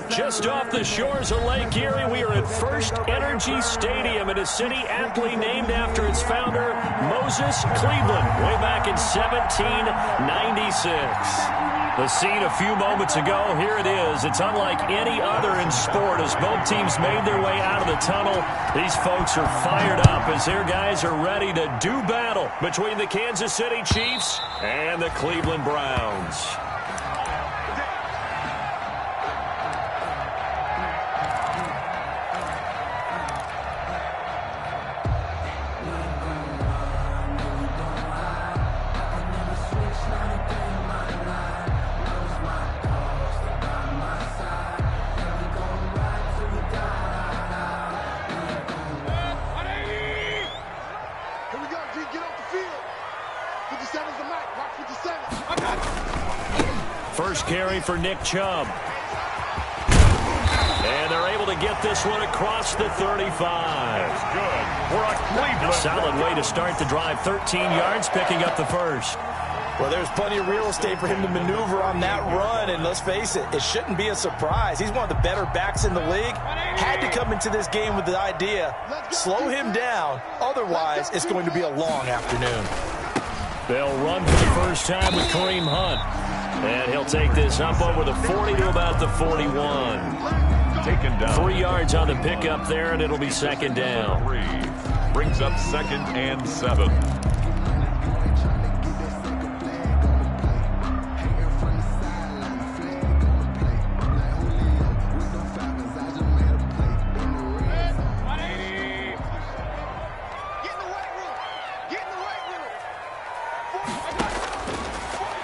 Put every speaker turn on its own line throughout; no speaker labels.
Just off the shores of Lake Erie, we are at First Energy Stadium in a city aptly named after its founder, Moses Cleveland, way back in 1796. The scene a few moments ago, here it is. It's unlike any other in sport as both teams made their way out of the tunnel. These folks are fired up as their guys are ready to do battle between the Kansas City Chiefs and the Cleveland Browns. First carry for Nick Chubb. And they're able to get this one across the 35.
That's good for a Cleveland.
Solid way to start the drive. 13 yards, picking up the first.
Well, there's plenty of real estate for him to maneuver on that run. And let's face it, it shouldn't be a surprise. He's one of the better backs in the league. Had to come into this game with the idea, slow him down. Otherwise, it's going to be a long afternoon.
They'll run for the first time with Kareem Hunt. And he'll take this up over the 40 to about the 41.
Taken down.
3 yards on the pickup there, and it'll be second down.
Brings up 2nd and 7.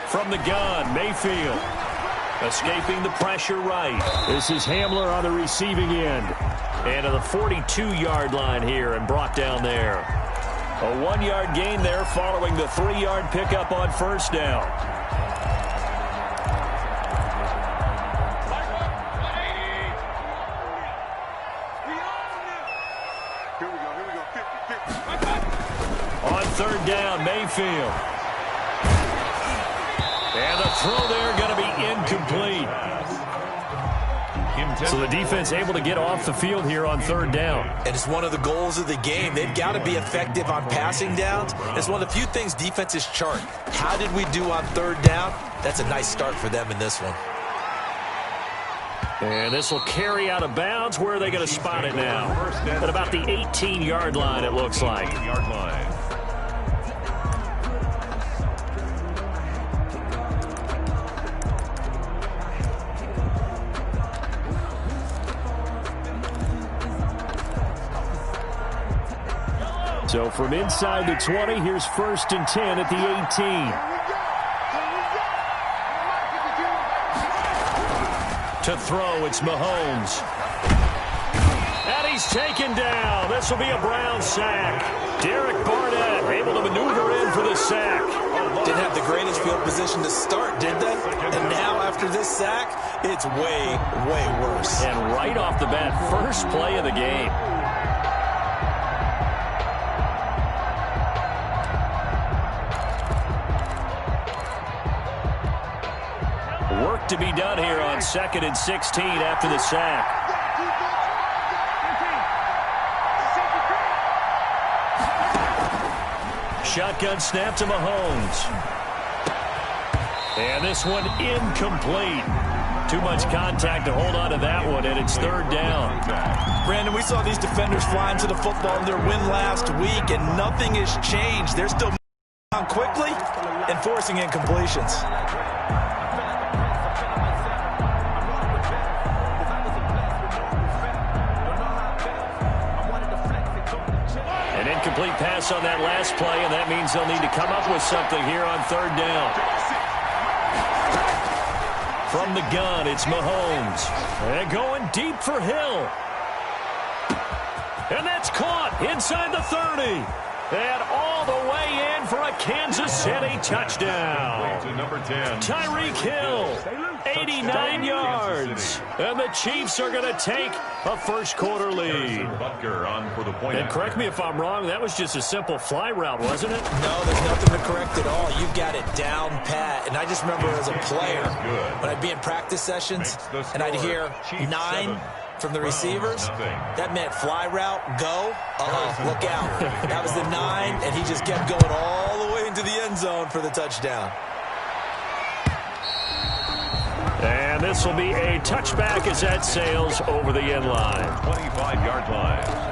From the gun, Mayfield. Escaping the pressure right. This is Hamler on the receiving end. And to the 42-yard line here and brought down there. A 1-yard gain there following the 3-yard pickup on first down. On third down, Mayfield. And the throw there going to be incomplete. So the defense able to get off the field here on third down.
And it's one of the goals of the game. They've got to be effective on passing downs. It's one of the few things defenses chart. How did we do on third down? That's a nice start for them in this one.
And this will carry out of bounds. Where are they going to spot it now? At about the 18-yard line, it looks like.
18-yard line.
So from inside the 20, here's 1st and 10 at the 18. To throw, it's Mahomes. And he's taken down. This will be a Brown sack. Derek Barnett able to maneuver in for the sack.
Didn't have the greatest field position to start, did they? And now after this sack, it's way, way worse.
And right off the bat, first play of the game. Work to be done here on 2nd and 16 after the sack. Shotgun snap to Mahomes. And this one incomplete. Too much contact to hold on to that one, and it's third down.
Brandon, we saw these defenders flying to the football in their win last week, and nothing has changed. They're still on quickly and forcing incompletions.
Incomplete pass on that last play, and that means they'll need to come up with something here on third down. From the gun, it's Mahomes. And going deep for Hill. And that's caught inside the 30. And all the way in for a Kansas City touchdown.
To number 10.
Tyreek Hill, 89 yards. And the Chiefs are going to take a first-quarter lead.
Butker on for the point.
And correct me if I'm wrong, that was just a simple fly route, wasn't it?
No, there's nothing to correct at all. You got it down pat. And I just remember as a player, when I'd be in practice sessions, and I'd hear 9 from the receivers, that meant fly route, go, look out. That was the 9, and he just kept going all the way into the end zone for the touchdown.
And this will be a touchback as that sails over the end line.
25-yard line.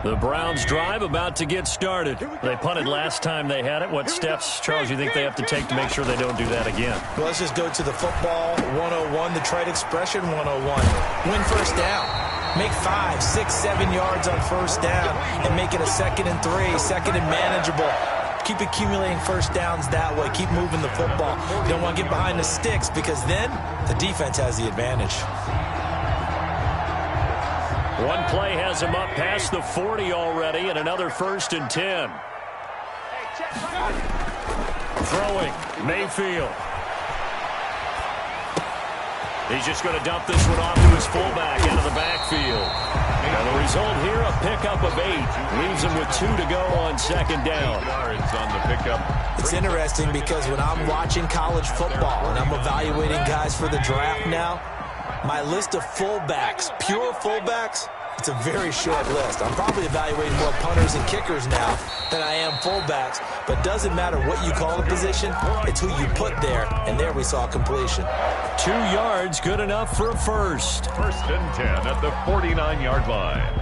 The Browns drive about to get started. They punted last time they had it. What steps, Charles, you think they have to take to make sure they don't do that again?
Well, let's just go to the football 101, the trade expression 101. Win first down. Make 5, 6, 7 yards on first down and make it a 2nd and 3, 2nd and manageable. Keep accumulating first downs that way. Keep moving the football. You don't want to get behind the sticks because then the defense has the advantage.
One play has him up past the 40 already, and another 1st and 10. Throwing, Mayfield. He's just going to dump this one off to his fullback out of the backfield. And the result here, a pickup of 8. Leaves him with 2 to go on 2nd down.
Yards on the pickup.
It's interesting because when I'm watching college football and I'm evaluating guys for the draft now, my list of fullbacks, pure fullbacks, it's a very short list. I'm probably evaluating more punters and kickers now than I am fullbacks. But doesn't matter what you call a position, it's who you put there. And there we saw completion.
2 yards, good enough for a first.
1st and 10 at the 49-yard line.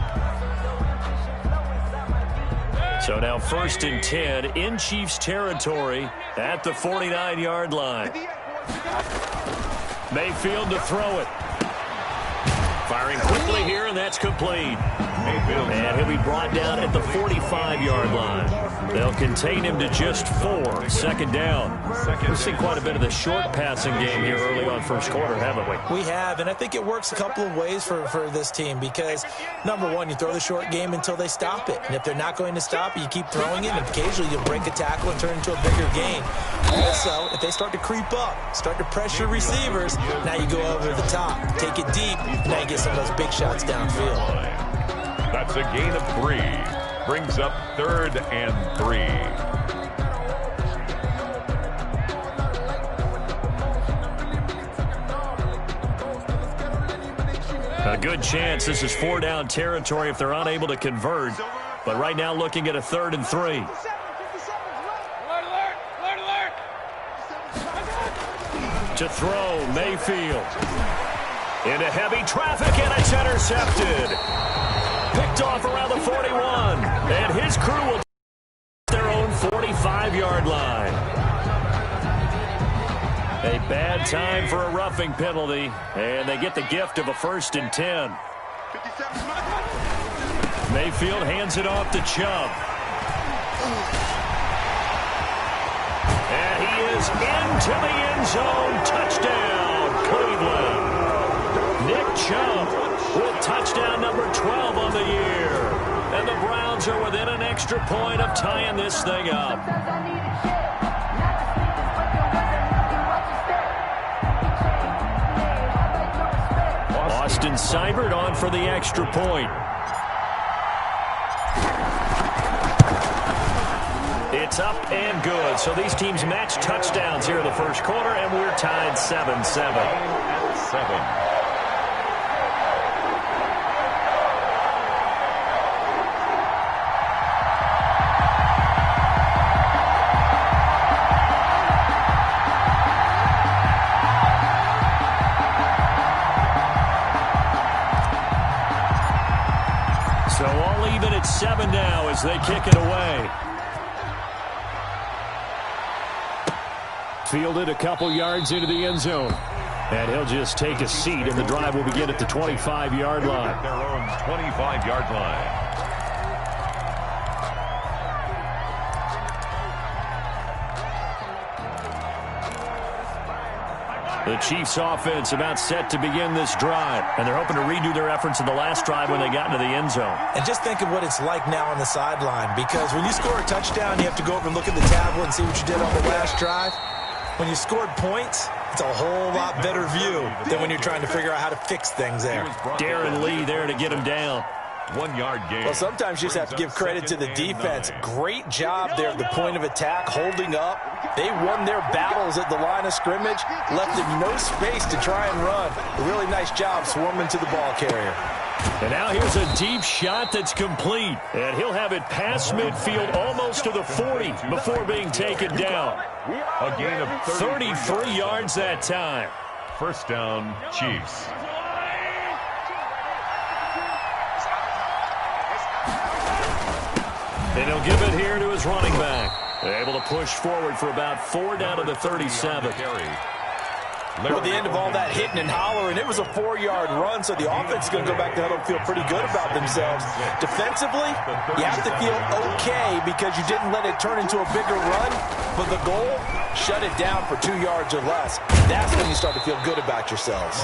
So now 1st and 10 in Chiefs territory at the 49-yard line. Mayfield to throw it. Firing quickly here, and that's complete. And he'll be brought down at the 45-yard line. They'll contain him to just 4. 2nd down. We've seen quite a bit of the short passing game here early on first quarter, haven't we?
We have, and I think it works a couple of ways for this team because, number one, you throw the short game until they stop it. And if they're not going to stop it, you keep throwing it, and occasionally you'll break a tackle and turn it into a bigger gain. Also, if they start to creep up, start to pressure receivers, now you go over the top, take it deep, now you get some of those big shots downfield.
That's a gain of 3. Brings up 3rd and 3.
A good chance this is 4-down territory if they're unable to convert. But right now looking at a 3rd and 3. To throw, Mayfield. Into heavy traffic, and it's intercepted. Picked off around the 41. And his crew will their own 45-yard line. A bad time for a roughing penalty, and they get the gift of a 1st and 10. Mayfield hands it off to Chubb. And he is into the end zone. Touchdown, Cleveland. Nick Chubb with touchdown number 12 on the year. And the Browns are within an extra point of tying this thing up. Austin Seibert on for the extra point. It's up and good. So these teams match touchdowns here in the first quarter, and we're tied 7-7.
7.
So all even at 7 now as they kick it away. Fielded a couple yards into the end zone. And he'll just take a seat, and the drive will begin at the 25-yard line.
Their own 25-yard line.
The Chiefs offense about set to begin this drive, and they're hoping to redo their efforts in the last drive when they got into the end zone.
And just think of what it's like now on the sideline, because when you score a touchdown, you have to go over and look at the tablet and see what you did on the last drive. When you scored points, it's a whole lot better view than when you're trying to figure out how to fix things there.
Darren Lee there to get him down.
1 yard gain.
Well, sometimes you just have to give credit to the defense. Great job there at the point of attack, holding up. They won their battles at the line of scrimmage, left them no space to try and run. A really nice job swarming to the ball carrier.
And now here's a deep shot that's complete. And he'll have it past midfield almost to the 40 before being taken down.
A gain of
33 yards that time.
First down, Chiefs.
And he'll give it here to his running back. They're able to push forward for about 4 down to the 37.
Well, at the end of all that hitting and hollering, it was a 4-yard run, so the offense is going to go back to huddle and feel pretty good about themselves. Defensively, you have to feel okay because you didn't let it turn into a bigger run, but the goal, shut it down for 2 yards or less. That's when you start to feel good about yourselves.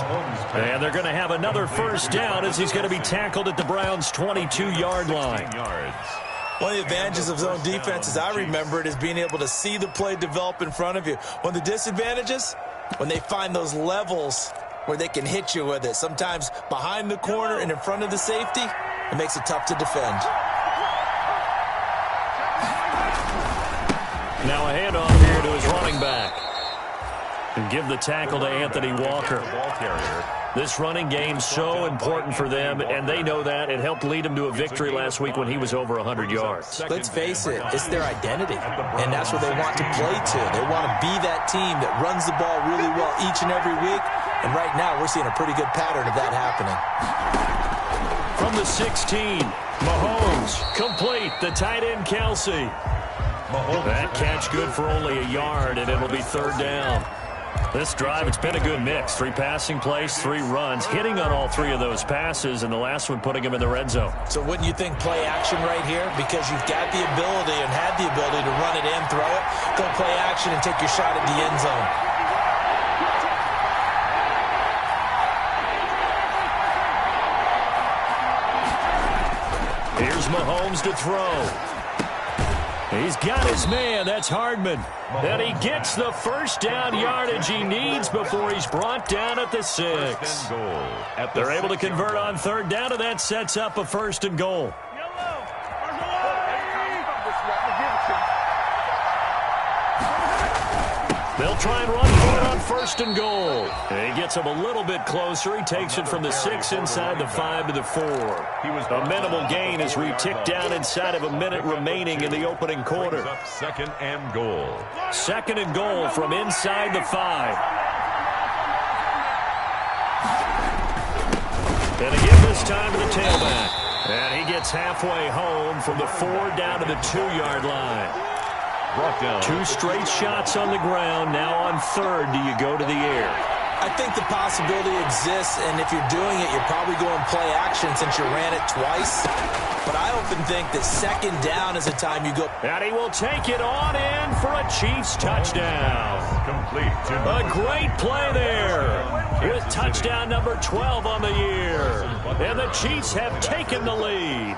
And they're going to have another first down as he's going to be tackled at the Browns' 22-yard line.
One of the advantages of zone defense, as I remember it, is being able to see the play develop in front of you. One of the disadvantages, when they find those levels where they can hit you with it, sometimes behind the corner and in front of the safety, it makes it tough to defend.
Now a handoff here to his running back. And give the tackle to Anthony Walker. This running game so important for them, and they know that. It helped lead them to a victory last week when he was over 100 yards.
Let's face it, it's their identity, and that's what they want to play to. They want to be that team that runs the ball really well each and every week, and right now we're seeing a pretty good pattern of that happening.
From the 16, Mahomes, complete, the tight end Kelsey. That catch good for only a yard, and it'll be 3rd down. This drive, it's been a good mix. 3 passing plays, 3 runs, hitting on all 3 of those passes, and the last one putting him in the red zone.
So wouldn't you think play action right here? Because you've got the ability and had the ability to run it and throw it. Go play action and take your shot at the end zone.
Here's Mahomes to throw. He's got his man. That's Hardman. And he gets the first down yardage he needs before he's brought down at the 6. They're able to convert on 3rd down, and that sets up a 1st and goal. They'll try and run for it on 1st and goal. And he gets him a little bit closer. He takes it from the 6 inside the 5 to the 4. A minimal gain as we tick down inside of a minute remaining in the opening quarter.
2nd and goal.
2nd and goal from inside the 5. And again this time to the tailback. And he gets halfway home from the 4 down to the 2-yard line. 2 straight shots on the ground. Now on 3rd, do you go to the air?
I think the possibility exists, and if you're doing it, you're probably going play action since you ran it twice. But I often think that 2nd down is the time you go.
And he will take it on in for a Chiefs touchdown.
Complete.
A great play there with touchdown number 12 on the year. And the Chiefs have taken the lead.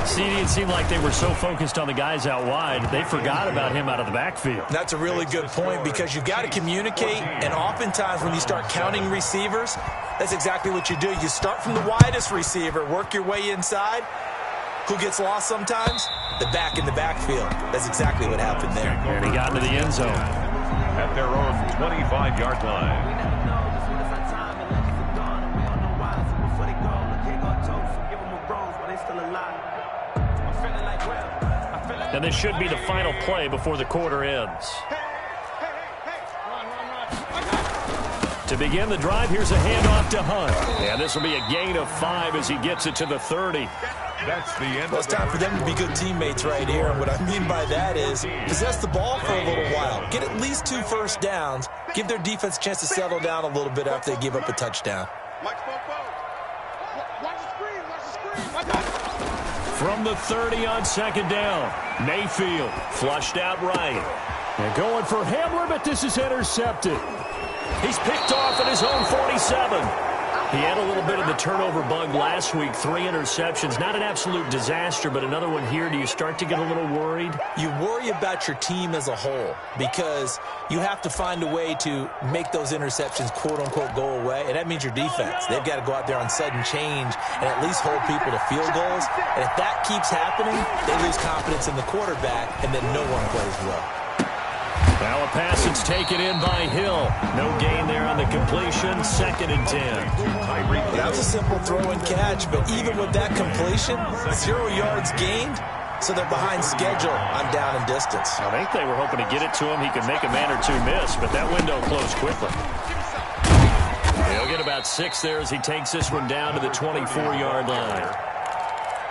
See, it seemed like they were so focused on the guys out wide, they forgot about him out of the backfield.
That's a really good point because you've got to communicate, and oftentimes when you start counting receivers, that's exactly what you do. You start from the widest receiver, work your way inside. Who gets lost sometimes? The back in the backfield. That's exactly what happened there.
And he got into the end zone.
At their own 25-yard line.
And this should be the final play before the quarter ends. To begin the drive, here's a handoff to Hunt. And this will be a gain of 5 as he gets it to the 30.
That's the end.
Well, it's time for them to be good teammates right here. And what I mean by that is possess the ball for a little while. Get at least 2 first downs. Give their defense a chance to settle down a little bit after they give up a touchdown.
From the 30 on 2nd down, Mayfield flushed out right. And going for Hamler, but this is intercepted. He's picked off at his own 47. He had a little bit of the turnover bug last week, 3 interceptions. Not an absolute disaster, but another one here. Do you start to get a little worried?
You worry about your team as a whole because you have to find a way to make those interceptions, quote-unquote, go away, and that means your defense. They've got to go out there on sudden change and at least hold people to field goals. And if that keeps happening, they lose confidence in the quarterback, and then no one plays well.
Now a pass that's taken in by Hill. No gain there on the completion. 2nd and 10.
That was a simple throw and catch, but even with that completion, 0 yards gained, so they're behind schedule on down and distance.
I think they were hoping to get it to him. He could make a man or two miss, but that window closed quickly. He'll get about 6 there as he takes this one down to the 24-yard line.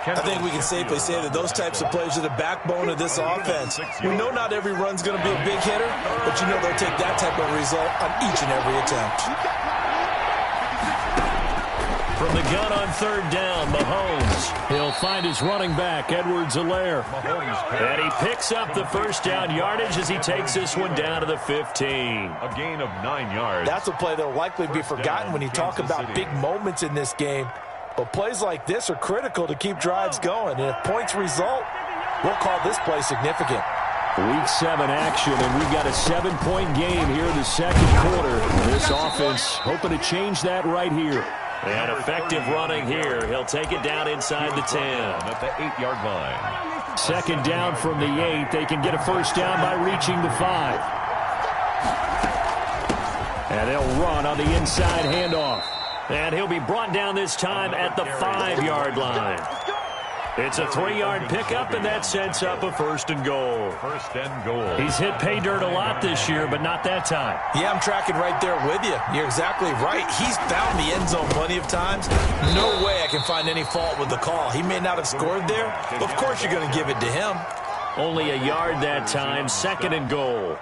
I think we can safely say that those types of plays are the backbone of this offense. We know not every run's going to be a big hitter, but you know they'll take that type of result on each and every attempt.
From the gun on 3rd down, Mahomes. He'll find his running back, Edwards-Helaire. And he picks up the 1st down yardage as he takes this one down to the 15.
A gain of 9 yards.
That's a play that will likely be forgotten when you talk about big moments in this game. But plays like this are critical to keep drives going. And if points result, we'll call this play significant.
Week 7 action, and we've got a 7-point game here in the 2nd quarter. This offense hoping to change that right here. And effective running here. He'll take it down inside the 10.
At the 8-yard line.
2nd down from the 8. They can get a 1st down by reaching the 5. And they'll run on the inside handoff. And he'll be brought down this time at the 5-yard line. It's a 3-yard pickup, and that sets up a 1st and goal.
1st and goal.
He's hit pay dirt a lot this year, but not that time.
Yeah, I'm tracking right there with you. You're exactly right. He's found the end zone plenty of times. No way I can find any fault with the call. He may not have scored there, but of course you're going to give it to him.
Only a yard that time, 2nd and goal.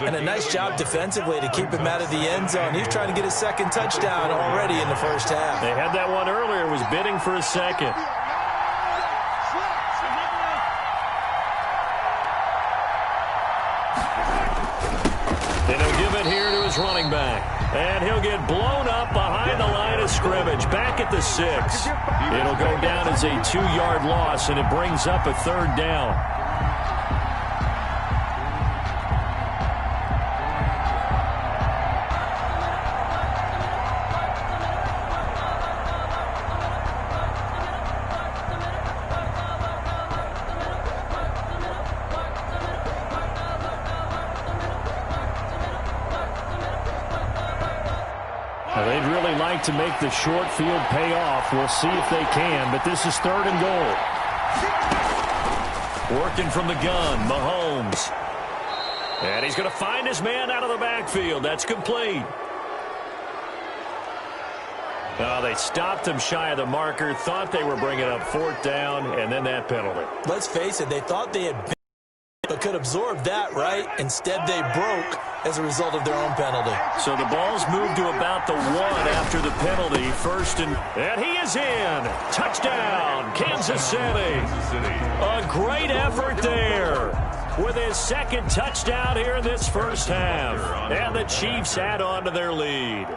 And a nice job defensively to keep him out of the end zone. He's trying to get his 2nd touchdown already in the 1st half.
They had that one earlier, was bidding for a 2nd. And he'll give it here to his running back. And he'll get blown up behind the line of scrimmage, back at the 6. It'll go down as a 2-yard loss, and it brings up a 3rd down. They'd really like to make the short field pay off. We'll see if they can, but this is 3rd and goal. Working from the gun, Mahomes. And he's going to find his man out of the backfield. That's complete. Oh, they stopped him shy of the marker, thought they were bringing up 4th down, and then that penalty.
Let's face it, they thought they had been, but could absorb that, right? Instead, they broke as a result of their own penalty.
So the ball's moved to about the 1 after the penalty. 1st and he is in. Touchdown, Kansas City. A great effort there with his 2nd touchdown here in this 1st half. And the Chiefs add on to their lead.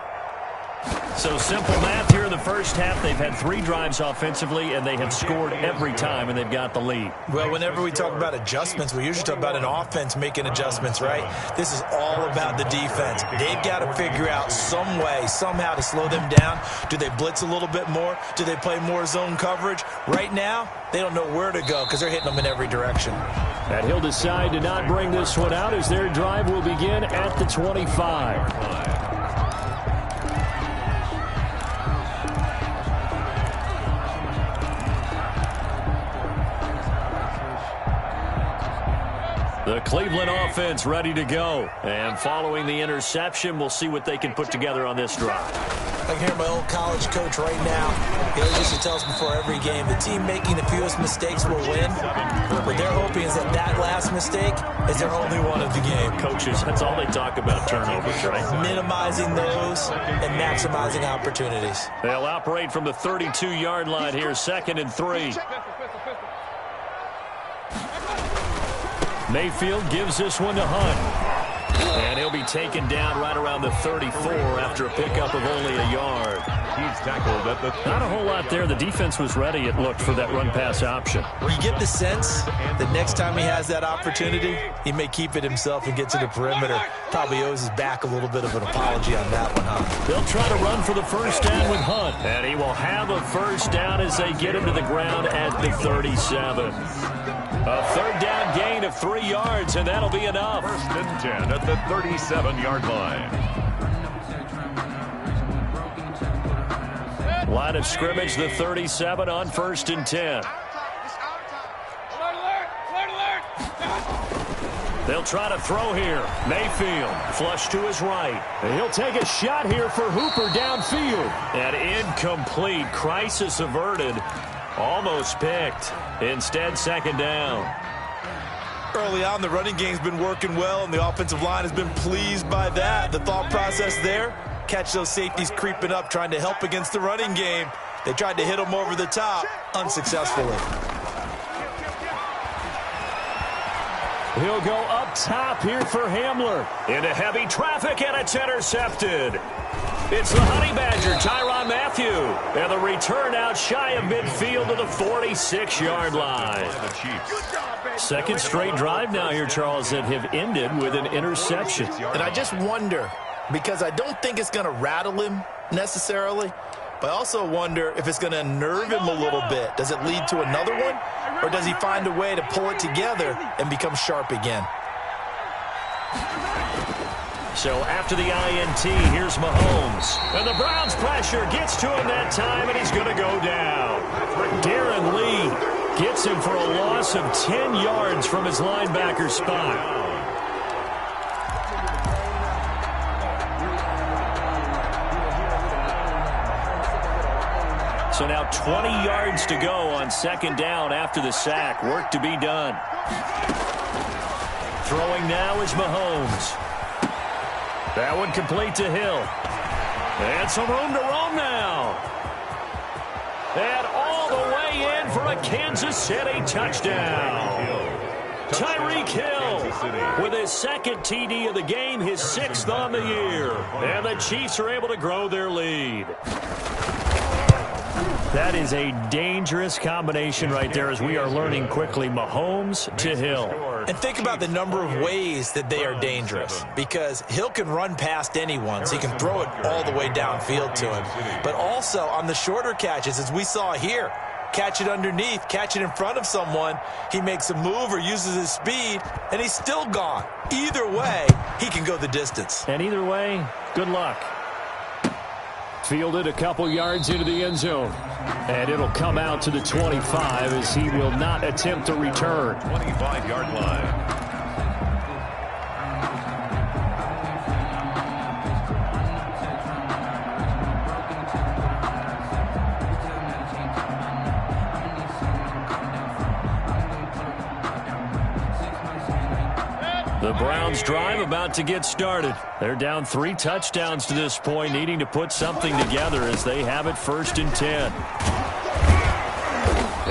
So simple math here in the 1st half. They've had 3 drives offensively, and they have scored every time, and they've got the lead.
Well, whenever we talk about adjustments, we usually talk about an offense making adjustments, right? This is all about the defense. They've got to figure out some way, somehow to slow them down. Do they blitz a little bit more? Do they play more zone coverage? Right now, they don't know where to go because they're hitting them in every direction.
And he'll decide to not bring this one out as their drive will begin at the 25. The Cleveland offense ready to go. And following the interception, we'll see what they can put together on this drive.
I can hear my old college coach right now. He used to tell us before every game, the team making the fewest mistakes will win. What they're hoping is that last mistake is their only one of the game.
Coaches, that's all they talk about, turnovers, right?
Minimizing those and maximizing opportunities.
They'll operate from the 32-yard line here, 2nd and 3. Mayfield gives this one to Hunt. And he'll be taken down right around the 34 after a pickup of only a yard.
He's tackled at the...
Not a whole lot there. The defense was ready, it looked, for that run-pass option.
You get the sense that next time he has that opportunity, he may keep it himself and get to the perimeter. Probably owes his back a little bit of an apology on that one, huh?
They'll try to run for the first down with Hunt. And he will have a first down as they get him to the ground at the 37. A third down gain of 3 yards, and that'll be enough.
1st and 10 at the 37-yard line.
Line of scrimmage, the 37 on 1st and 10. They'll try to throw here. Mayfield, flush to his right. And he'll take a shot here for Hooper downfield. And incomplete. Crisis averted. Almost picked. Instead, 2nd down.
Early on, the running game's been working well, and the offensive line has been pleased by that. The thought process there, catch those safeties creeping up, trying to help against the running game. They tried to hit them over the top, unsuccessfully.
He'll go up top here for Hamler. Into heavy traffic, and it's intercepted. It's the Honey Badger, Tyrann Mathieu. And the return out shy of midfield to the 46-yard line. Second straight drive now here, Charles, that have ended with an interception.
And I just wonder, because I don't think it's going to rattle him necessarily, but I also wonder if it's going to unnerve him a little bit. Does it lead to another one? Or does he find a way to pull it together and become sharp again?
So after the INT, here's Mahomes. And the Browns' pressure gets to him that time, and he's going to go down. Darren Lee gets him for a loss of 10 yards from his linebacker spot. So now 20 yards to go on 2nd down after the sack. Work to be done. Throwing now is Mahomes. That one complete to Hill. And some room to roam now. And all the way in for a Kansas City touchdown. Tyreek Hill with his 2nd TD of the game, his 6th on the year. And the Chiefs are able to grow their lead. That is a dangerous combination right there, as we are learning quickly. Mahomes to Hill.
And think about the number of ways that they are dangerous, because Hill can run past anyone, so he can throw it all the way downfield to him. But also on the shorter catches, as we saw here, catch it underneath, catch it in front of someone, he makes a move or uses his speed, and he's still gone. Either way, he can go the distance.
And either way, good luck. Fielded a couple yards into the end zone. And it'll come out to the 25 as he will not attempt to return.
25-yard line.
The Browns drive about to get started. They're down 3 touchdowns to this point, needing to put something together as they have it 1st and 10.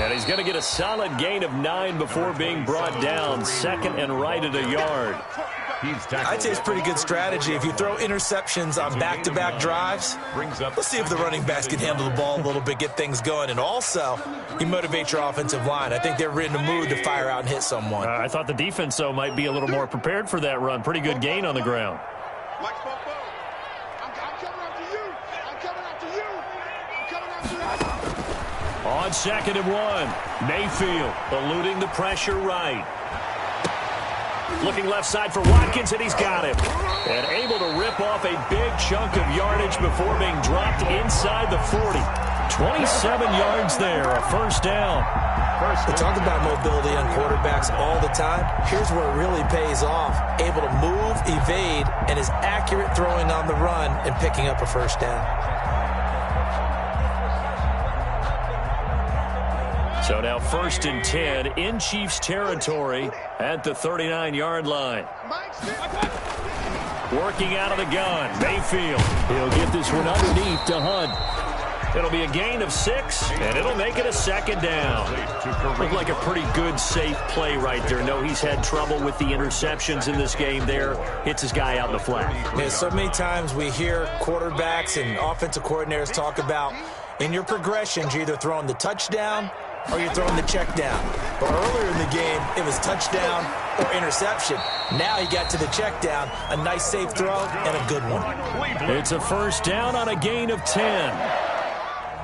And he's going to get a solid gain of 9 before being brought down. 2nd and right at a yard.
I'd say it's pretty good strategy. If you throw interceptions on back-to-back drives, let's see if the running backs can handle the ball a little bit, get things going. And also, you motivate your offensive line. I think they're in the mood to fire out and hit someone.
I thought the defense, though, might be a little more prepared for that run. Pretty good gain on the ground. On 2nd and 1, Mayfield eluding the pressure right. Looking left side for Watkins, and he's got him. And able to rip off a big chunk of yardage before being dropped inside the 40. 27 yards there, a 1st down.
We talk about mobility on quarterbacks all the time. Here's where it really pays off. Able to move, evade, and is accurate throwing on the run and picking up a 1st down.
So now 1st and 10 in Chiefs territory at the 39-yard line. Working out of the gun, Mayfield. He'll get this one underneath to Hunt. It'll be a gain of 6, and it'll make it a second down. Looked like a pretty good, safe play right there. No, he's had trouble with the interceptions in this game there. Hits his guy out in the flat.
Yeah, so many times we hear quarterbacks and offensive coordinators talk about in your progressions, you're either throwing the touchdown or you're throwing the check down. But earlier in the game, it was touchdown or interception. Now he got to the check down, a nice safe throw, and a good one.
It's a first down on a gain of 10.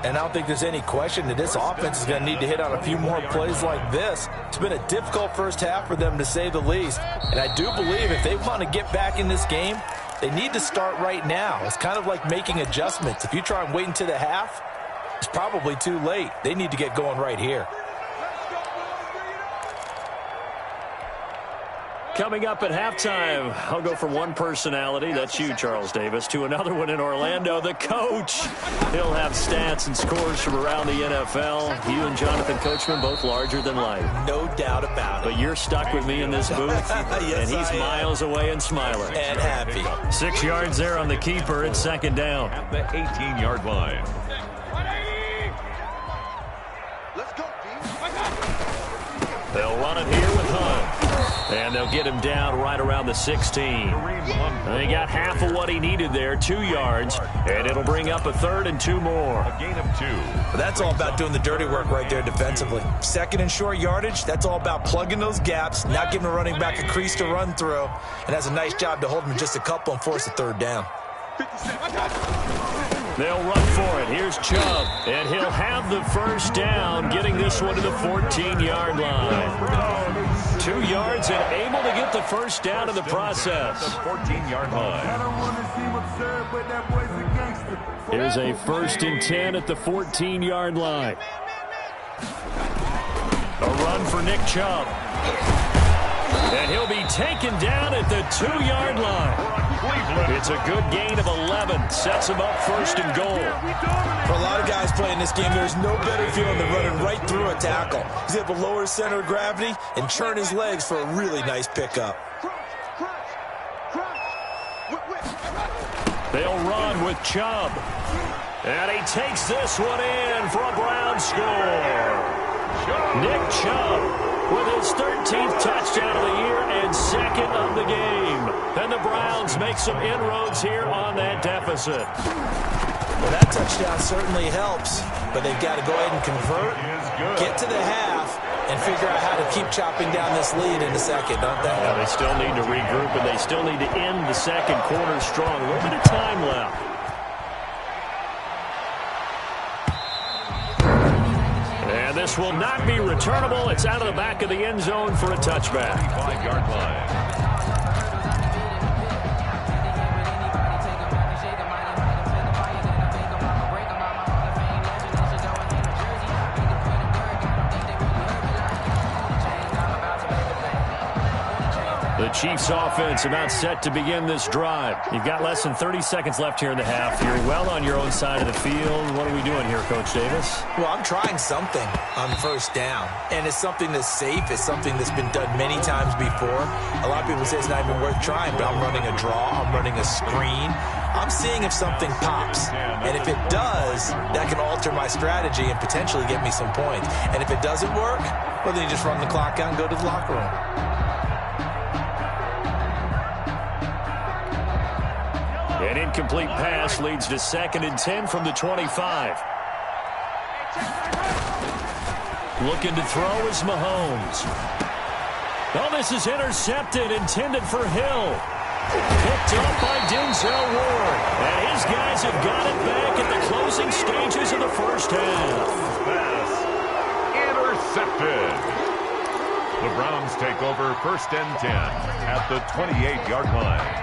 And I don't think there's any question that this offense is going to need to hit on a few more plays like this. It's been a difficult first half for them, to say the least. And I do believe if they want to get back in this game, they need to start right now. It's kind of like making adjustments. If you try and wait until the half, it's probably too late. They need to get going right here.
Coming up at halftime, I'll go from one personality, that's you, Charles Davis, to another one in Orlando, the coach. He'll have stats and scores from around the NFL. You and Jonathan Coachman, both larger than life.
No doubt about it.
But you're stuck with me in this booth,
yes,
and he's miles away and smiling.
And happy.
6 yards there on the keeper. It's second down.
At the 18-yard line.
They'll run it here with Hunt. And they'll get him down right around the 16. They got half of what he needed there, 2 yards, and it'll bring up a 3rd and 2 more.
A gain of 2.
Well, that's all about doing the dirty work right there defensively. Second and short yardage, that's all about plugging those gaps, not giving a running back a crease to run through, and has a nice job to hold him just a couple and force a 3rd down.
They'll run for it. Here's Chubb, and he'll have the first down, getting this one to the 14-yard line. 2 yards and able to get the first down in the process.
The 14-yard line.
Here's a 1st and 10 at the 14-yard line. A run for Nick Chubb. And he'll be taken down at the 2-yard line. It's a good gain of 11. Sets him up 1st and goal.
For a lot of guys playing this game, there's no better feeling than running right through a tackle. He's able to lower his center of gravity and churn his legs for a really nice pickup.
They'll run with Chubb. And he takes this one in for a Brown score. Nick Chubb with his 13th touchdown of the year and 2nd of the game. And the Browns make some inroads here on that deficit.
Well, that touchdown certainly helps, but they've got to go ahead and convert, get to the half, and figure out how to keep chopping down this lead in the second, don't they?
Yeah, they still need to regroup, and they still need to end the second quarter strong. A little bit of time left. And this will not be returnable. It's out of the back of the end zone for a touchback.
5-yard line.
The Chiefs offense about set to begin this drive. You've got less than 30 seconds left here in the half. You're well on your own side of the field. What are we doing here, Coach Davis?
Well, I'm trying something on first down, and it's something that's safe. It's something that's been done many times before. A lot of people say it's not even worth trying, but I'm running a draw. I'm running a screen. I'm seeing if something pops, and if it does, that can alter my strategy and potentially get me some points. And if it doesn't work, well, then you just run the clock out and go to the locker room.
An incomplete pass leads to 2nd and 10 from the 25. Looking to throw is Mahomes. Oh, this is intercepted, intended for Hill. Picked up by Denzel Ward. And his guys have got it back at the closing stages of the first half.
Pass intercepted. The Browns take over 1st and 10 at the 28-yard line.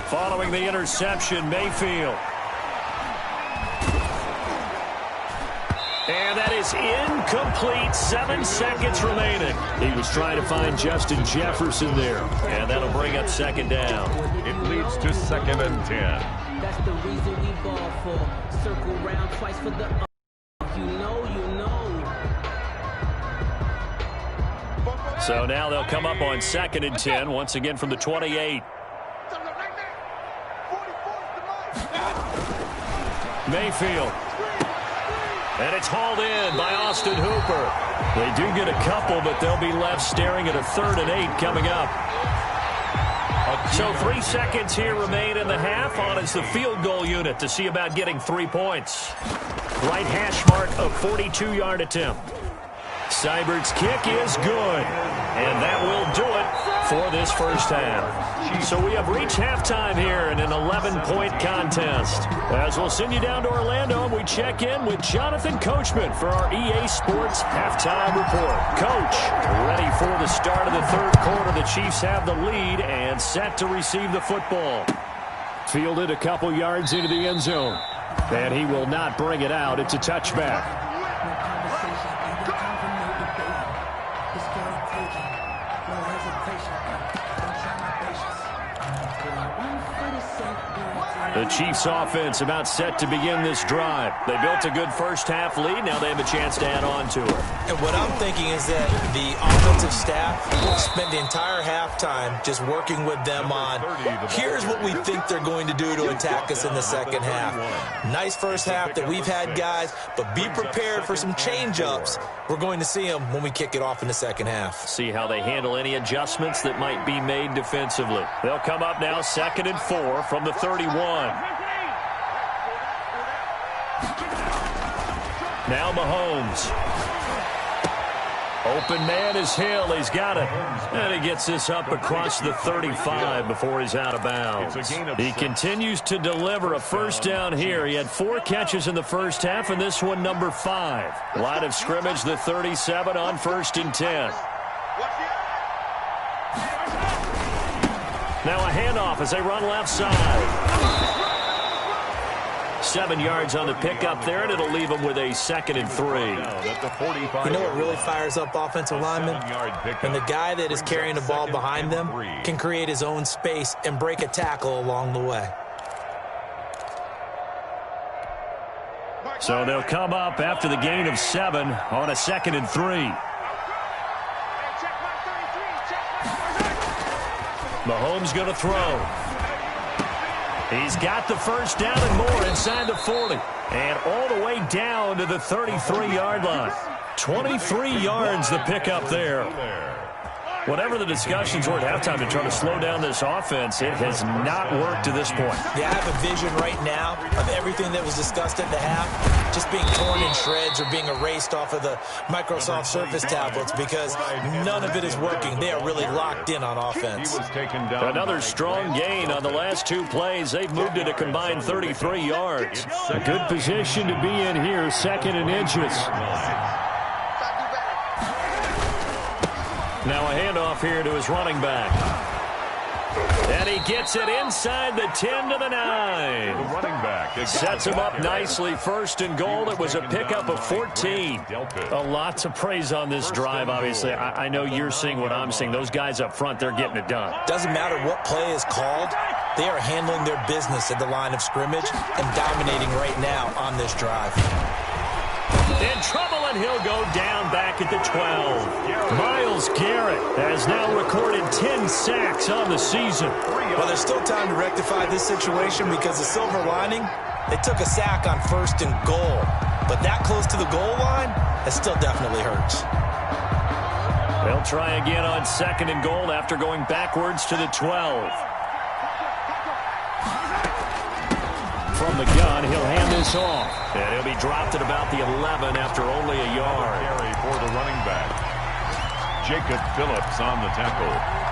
Following the interception, Mayfield. And that is incomplete. 7 seconds remaining. He was trying to find Justin Jefferson there. And that'll bring up 2nd down.
It leads to 2nd and 10.
That's the reason we ball for. Circle round twice for the you know.
So now they'll come up on 2nd and 10, once again from the 28. Mayfield. And it's hauled in by Austin Hooper. They do get a couple, but they'll be left staring at a 3rd and 8 coming up. So 3 seconds here remain in the half. On is the field goal unit to see about getting 3 points. Right hash mark of 42-yard attempt. Seibert's kick is good. And that will do it for this first half. So we have reached halftime here in an 11-point contest. As we'll send you down to Orlando, we check in with Jonathan Coachman for our EA Sports Halftime Report. Coach, ready for the start of the 3rd quarter. The Chiefs have the lead and set to receive the football. Fielded a couple yards into the end zone. And he will not bring it out. It's a touchback. The Chiefs offense about set to begin this drive. They built a good first half lead. Now they have a chance to add on to it.
And what I'm thinking is that the offensive staff spent the entire halftime just working with them on, here's what we think they're going to do to attack us in the second half. Nice first half that we've had, guys, but be prepared for some change-ups. We're going to see them when we kick it off in the second half.
See how they handle any adjustments that might be made defensively. They'll come up now 2nd and 4 from the 31. Now Mahomes. Open man is Hill. He's got it. And he gets this up across the 35 before he's out of bounds. He continues to deliver a first down here. He had 4 catches in the first half, and this one number 5. Line of scrimmage, the 37 on 1st and 10. Now a handoff as they run left side. 7 yards on the pickup there, and it'll leave them with a 2nd and 3.
You know what really fires up offensive linemen? When the guy that is carrying the ball behind them can create his own space and break a tackle along the way.
So they'll come up after the gain of 7 on a 2nd and 3. Mahomes going to throw. He's got the first down and more inside the 40. And all the way down to the 33-yard line. 23 yards the pickup there. Whatever the discussions were at halftime to try to slow down this offense, it has not worked to this point.
Yeah, I have a vision right now of everything that was discussed at the half just being torn in shreds or being erased off of the Microsoft Surface tablets because none of it is working. They are really locked in on offense.
Another strong gain on the last 2 plays. They've moved it a combined 33 yards. A good position to be in here, 2nd and inches. Now a handoff here to his running back. And he gets it inside the 10 to the 9.
The running back
sets him up nicely. 1st and goal. It was a pickup of 14. A lot to praise on this drive, obviously. I know you're seeing what I'm seeing. Those guys up front, they're getting it done.
Doesn't matter what play is called. They are handling their business at the line of scrimmage and dominating right now on this drive.
In trouble, and he'll go down back at the 12. Myles Garrett has now recorded 10 sacks on the season.
Well, there's still time to rectify this situation because the silver lining, they took a sack on 1st and goal. But that close to the goal line, it still definitely hurts.
They'll try again on 2nd and goal after going backwards to the 12. From the gun, he'll hand this off. And he'll be dropped at about the 11 after only a yard.
Carry for the running back. Jacob Phillips on the tackle.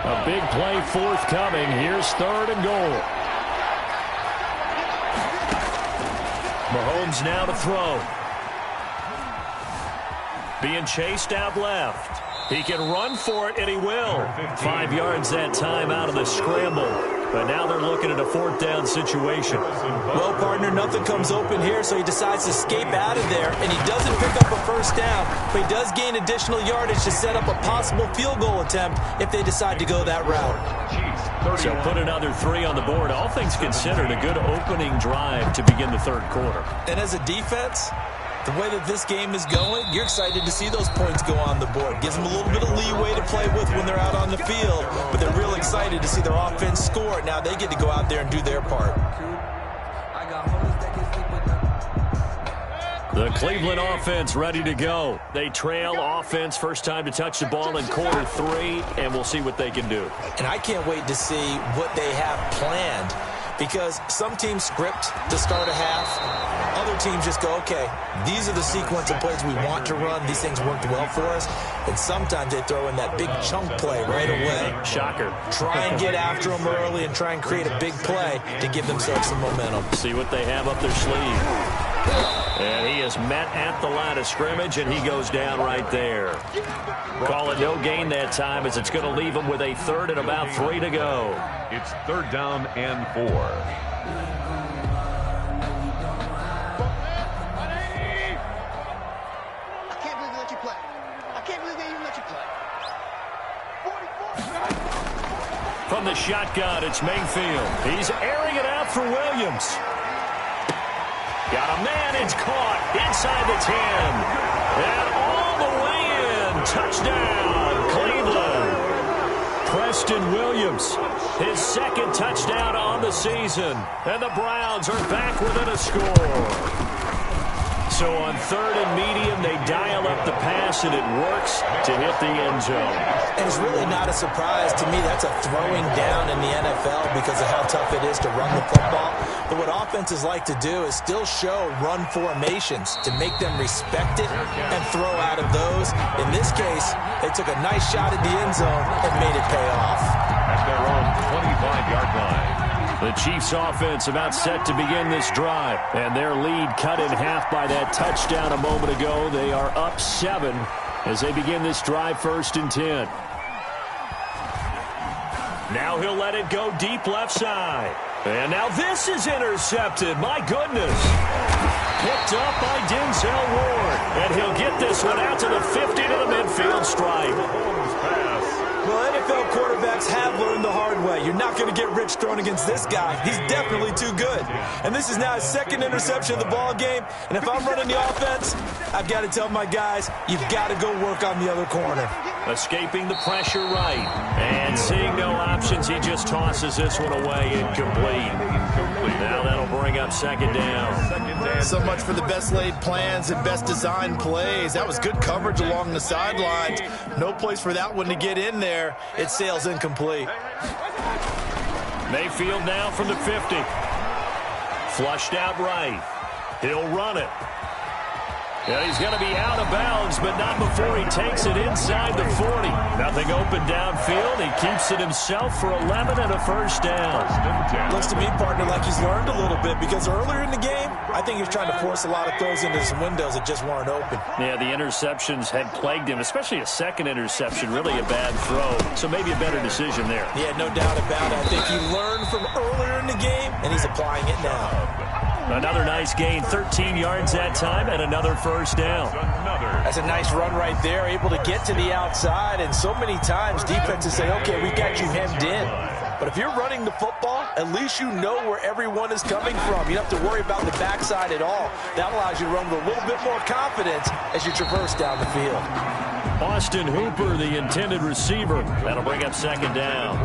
A big play forthcoming. Here's 3rd and goal. Mahomes now to throw. Being chased out left. He can run for it, and he will. 5 yards that time out of the scramble. But now they're looking at a 4th down situation.
Well, partner, nothing comes open here, so he decides to escape out of there, and he doesn't pick up a 1st down, but he does gain additional yardage to set up a possible field goal attempt if they decide to go that route.
So put another 3 on the board. All things considered, a good opening drive to begin the 3rd quarter.
And as a defense, the way that this game is going, you're excited to see those points go on the board. Gives them a little bit of leeway to play with when they're out on the field, but they're real excited to see their offense score. Now they get to go out there and do their part.
The Cleveland offense ready to go. They trail offense, first time to touch the ball in quarter 3, and we'll see what they can do.
And I can't wait to see what they have planned, because some teams script to start a half. Other teams just go, okay, these are the sequence of plays we want to run. These things worked well for us. And sometimes they throw in that big chunk play right away.
Shocker.
Try and get after them early and try and create a big play to give themselves some momentum.
See what they have up their sleeve. And he is met at the line of scrimmage, and he goes down right there. Call it no gain that time, as it's going to leave him with a 3rd and about 3 to go.
It's 3rd down and 4.
From the shotgun, it's Mayfield. He's airing it out for Williams. Got a man, it's caught inside the 10. And all the way in. Touchdown, Cleveland. Preston Williams, his 2nd touchdown on the season. And the Browns are back within a score. So on 3rd and medium, they dial up the pass, and it works to hit the end zone.
And it's really not a surprise to me. That's a throwing down in the NFL because of how tough it is to run the football. But what offenses like to do is still show run formations to make them respect it and throw out of those. In this case, they took a nice shot at the end zone and made it pay off.
At their own 25-yard line.
The Chiefs offense about set to begin this drive, and their lead cut in half by that touchdown a moment ago. They are up 7 as they begin this drive, 1st and 10. Now he'll let it go deep left side. And now this is intercepted. My goodness. Picked up by Denzel Ward. And he'll get this one out to the 50 to the midfield stripe.
Well, NFL quarterbacks have learned the hard way. You're not going to get rich thrown against this guy. He's definitely too good. And this is now his 2nd interception of the ball game. And if I'm running the offense, I've got to tell my guys, you've got to go work on the other corner.
Escaping the pressure right. And seeing no options, he just tosses this one away, incomplete. Now that'll bring up 2nd down.
So much for the best laid plans and best designed plays. That was good coverage along the sidelines. No place for that one to get in there. It sails incomplete.
Mayfield now from the 50. Flushed out right. He'll run it. Yeah, he's going to be out of bounds, but not before he takes it inside the 40. Nothing open downfield. He keeps it himself for 11 and a 1st down.
Looks to me, partner, like he's learned a little bit, because earlier in the game, I think he was trying to force a lot of throws into some windows that just weren't open.
Yeah, the interceptions had plagued him, especially a 2nd interception, really a bad throw. So maybe a better decision there.
Yeah, no doubt about it. I think he learned from earlier in the game, and he's applying it now.
Another nice gain, 13 yards that time, and another 1st down.
That's a nice run right there, able to get to the outside, and so many times defenses say, okay, we got you hemmed in. But if you're running the football, at least you know where everyone is coming from. You don't have to worry about the backside at all. That allows you to run with a little bit more confidence as you traverse down the field.
Austin Hooper, the intended receiver. That'll bring up 2nd down.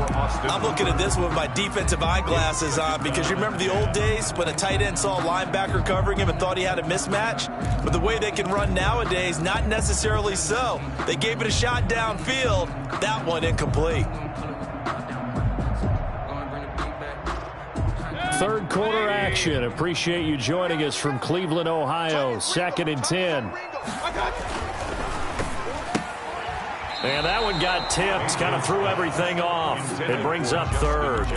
I'm looking at this with my defensive eyeglasses on, because you remember the old days when a tight end saw a linebacker covering him and thought he had a mismatch? But the way they can run nowadays, not necessarily so. They gave it a shot downfield. That one incomplete.
3rd quarter action. Appreciate you joining us from Cleveland, Ohio. 2nd and 10. And that one got tipped, kind of threw everything off. It brings up 3rd.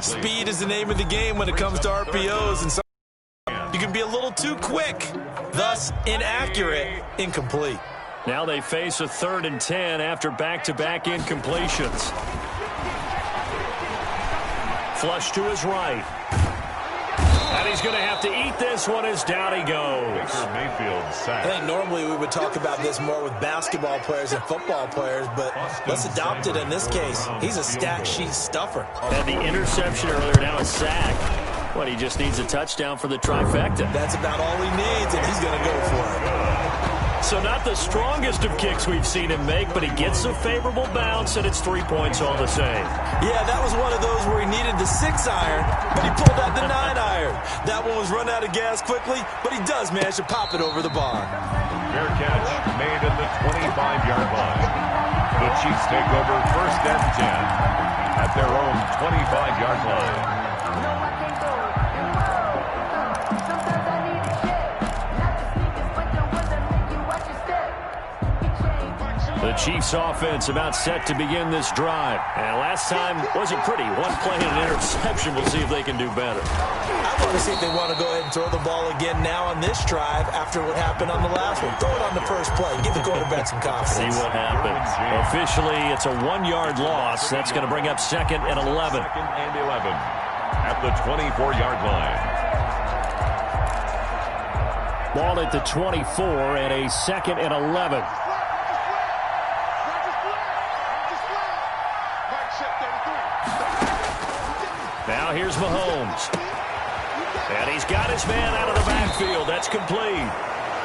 Speed is the name of the game when it comes to RPOs, and sometimes you can be a little too quick, thus inaccurate, incomplete.
Now they face a 3rd and 10 after back-to-back incompletions. Flush to his right. And he's going to have to eat this one as down he goes.
I think normally we would talk about this more with basketball players and football players, but let's adopt it in this case. He's a stat sheet stuffer.
And the interception earlier, now a sack. But he just needs a touchdown for the trifecta.
That's about all he needs, and he's going to go for it.
So not the strongest of kicks we've seen him make, but he gets a favorable bounce, and it's 3 points all the same.
Yeah, that was one of those where he needed the 6-iron, but he pulled out the 9-iron. That one was run out of gas quickly, but he does manage to pop it over the bar.
Fair catch made at the 25-yard line. The Chiefs take over 1st and 10 at their own 25-yard line.
The Chiefs offense about set to begin this drive. And last time wasn't pretty. One play and an interception. We'll see if they can do better.
I want to see if they want to go ahead and throw the ball again now on this drive after what happened on the last one. Throw it on the first play. Give the quarterback some confidence.
See what happens. Officially, it's a 1-yard loss. That's going to bring up 2nd and 11.
2nd and 11 at the 24-yard line.
Ball at the 24 and a 2nd and 11. Now here's Mahomes. And he's got his man out of the backfield. That's complete.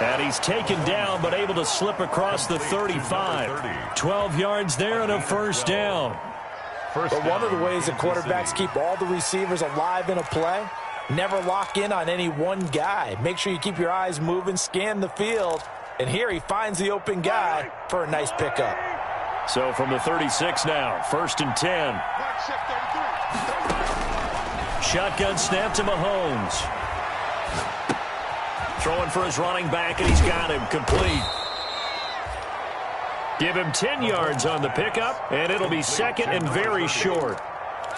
And he's taken down but able to slip across the 35. 12 yards there and a first down.
But one of the ways the quarterbacks keep all the receivers alive in a play, never lock in on any one guy. Make sure you keep your eyes moving, scan the field. And here he finds the open guy for a nice pickup.
So from the 36 now, 1st and 10. Shotgun snap to Mahomes. Throwing for his running back, and he's got him complete. Give him 10 yards on the pickup, and it'll be 2nd and very short.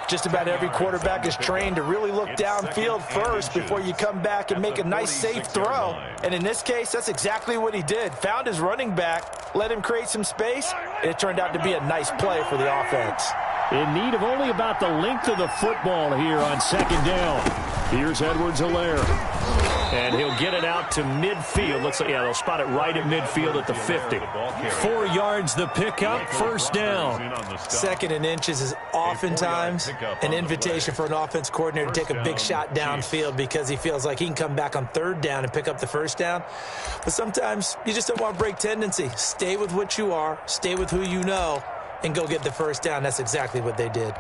Just about every quarterback is trained to really look downfield first before you come back and make a nice, safe throw. And in this case, that's exactly what he did. Found his running back, let him create some space, and it turned out to be a nice play for the offense.
In need of only about the length of the football here on 2nd down. Here's Edwards-Helaire. And he'll get it out to midfield. Looks like, yeah, they'll spot it right at midfield at the 50. 4 yards the pickup, 1st down.
2nd and inches is oftentimes an invitation for an offense coordinator to take a big shot downfield because he feels like he can come back on 3rd down and pick up the 1st down. But sometimes you just don't want to break tendency. Stay with what you are, stay with who you know, and go get the 1st down. That's exactly what they did.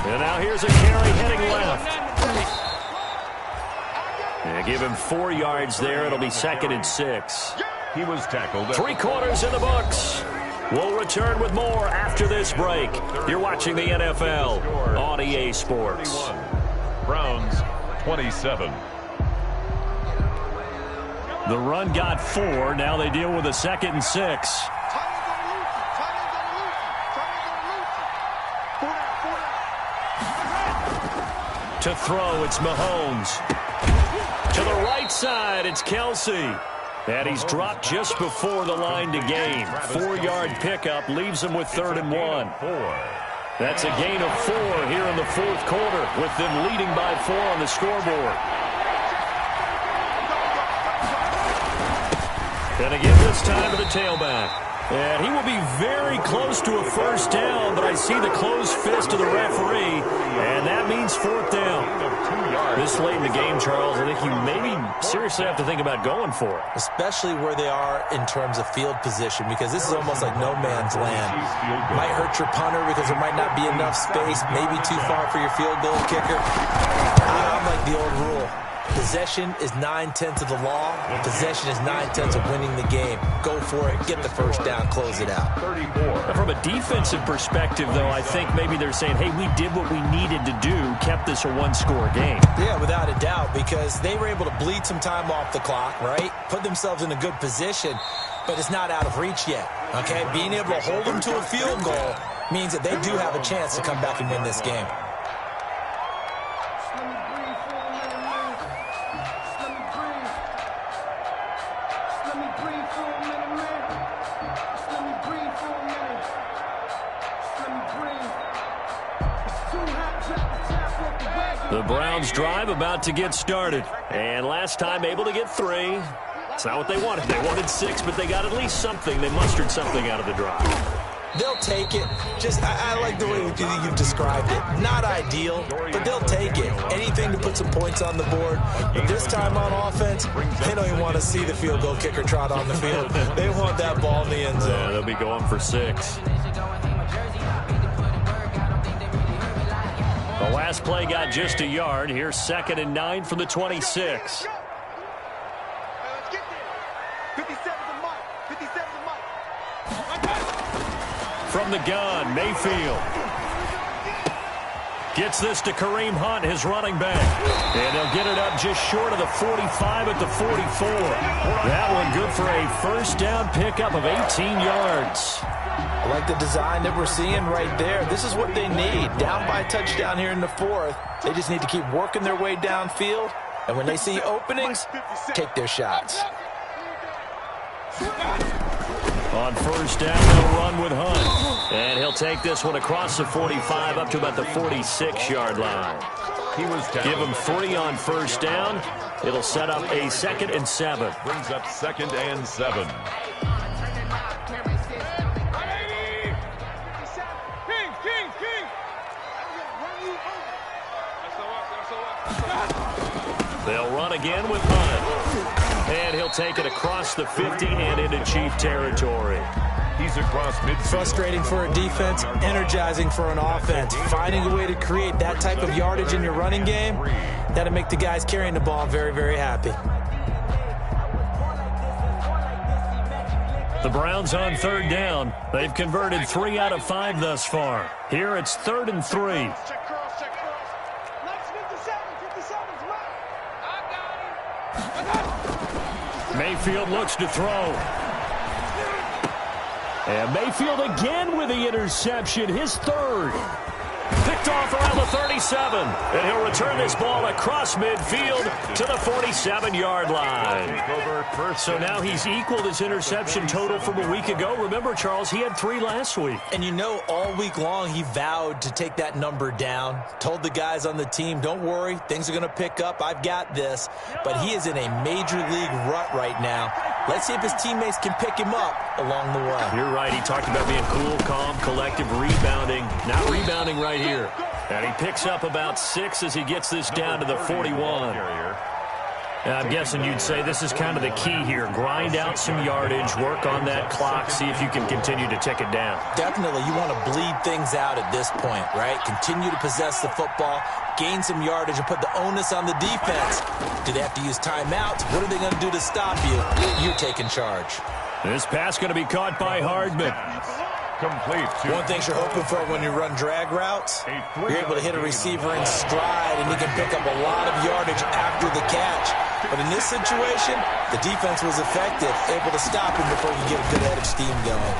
And now here's a carry heading left. Yeah, give him 4 yards there. It'll be 2nd and 6.
He was tackled.
3 quarters in the books. We'll return with more after this break. You're watching the NFL on EA Sports.
Browns 27.
The run got 4. Now they deal with a 2nd and 6. To throw, it's Mahomes. To the right side, it's Kelsey. And he's dropped just before the line to gain. 4-yard pickup leaves him with 3rd and 1. That's a gain of 4 here in the 4th quarter, with them leading by 4 on the scoreboard. And again this time to the tailback. And he will be very close to a 1st down, but I see the closed fist of the referee, and that means 4th down. This late in the game, Charles, I think you maybe seriously have to think about going for it.
Especially where they are in terms of field position, because this is almost like no man's land. Might hurt your punter because there might not be enough space, maybe too far for your field goal kicker. I'm like the old rule. Possession is 9/10 of the law. Possession is 9/10 of winning the game. Go for it. Get the 1st down. Close it out.
From a defensive perspective, though, I think maybe they're saying, hey, we did what we needed to do, kept this a 1-score game.
Yeah, without a doubt, because they were able to bleed some time off the clock, right? Put themselves in a good position, but it's not out of reach yet, okay? Being able to hold them to a field goal means that they do have a chance to come back and win this game.
The Browns drive about to get started. And last time able to get 3. It's not what they wanted. They wanted 6, but they got at least something. They mustered something out of the drive.
They'll take it. I like the way you've described it. Not ideal, but they'll take it. Anything to put some points on the board. But this time on offense, they don't even want to see the field goal kicker trot on the field. They want that ball in the end zone.
Yeah, they'll be going for 6. The last play got just a yard. Here's 2nd and 9 from the 26. From the gun, Mayfield gets this to Kareem Hunt, his running back. And he'll get it up just short of the 45 at the 44. That one good for a first down pickup of 18 yards.
I like the design that we're seeing right there. This is what they need. Down by a touchdown here in the 4th. They just need to keep working their way downfield. And when they see openings, take their shots.
On first down, they'll run with Hunt. And he'll take this one across the 45 up to about the 46-yard line. Give him 3 on first down. It'll set up a 2nd and 7.
Brings up 2nd and 7.
They'll run again with Hunt. And he'll take it across the 50 and into Chief territory.
He's across midfield.
Frustrating for a defense, energizing for an offense. Finding a way to create that type of yardage in your running game, that'll make the guys carrying the ball very, very happy.
The Browns on 3rd down. They've converted 3 out of 5 thus far. Here it's 3rd and 3. Mayfield looks to throw. And Mayfield again with the interception, his 3rd. Picked off around the 37. And he'll return this ball across midfield to the 47-yard line. So now he's equaled his interception total from a week ago. Remember, Charles, he had 3 last week.
And you know, all week long he vowed to take that number down. Told the guys on the team, don't worry, things are going to pick up. I've got this. But he is in a major league rut right now. Let's see if his teammates can pick him up along the way.
You're right. He talked about being cool, calm, collective, rebounding. Not rebounding right here. And he picks up about 6 as he gets this down to the 41. I'm guessing you'd say this is kind of the key here. Grind out some yardage, work on that clock, see if you can continue to tick it down.
Definitely. You want to bleed things out at this point, right? Continue to possess the football, gain some yardage, and put the onus on the defense. Do they have to use timeouts? What are they going to do to stop you? You're taking charge.
This pass going to be caught by Hardman.
Complete.
One thing you're hoping for when you run drag routes, you're able to hit a receiver in stride, and he can pick up a lot of yardage after the catch. But in this situation, the defense was effective, able to stop him before you get a good head of steam going.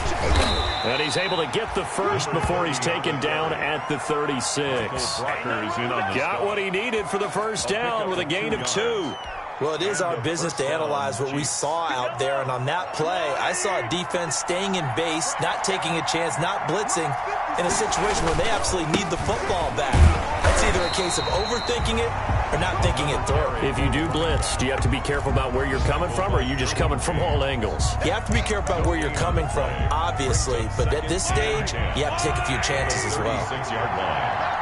And he's able to get the first before he's taken down at the 36. Got what he needed for the first down with a gain of 2.
Well, it is our business to analyze what we saw out there, and on that play, I saw a defense staying in base, not taking a chance, not blitzing, in a situation where they absolutely need the football back. That's either a case of overthinking it or not thinking it through.
If you do blitz, do you have to be careful about where you're coming from, or are you just coming from all angles?
You have to be careful about where you're coming from, obviously, but at this stage, you have to take a few chances as well.
6-yard line.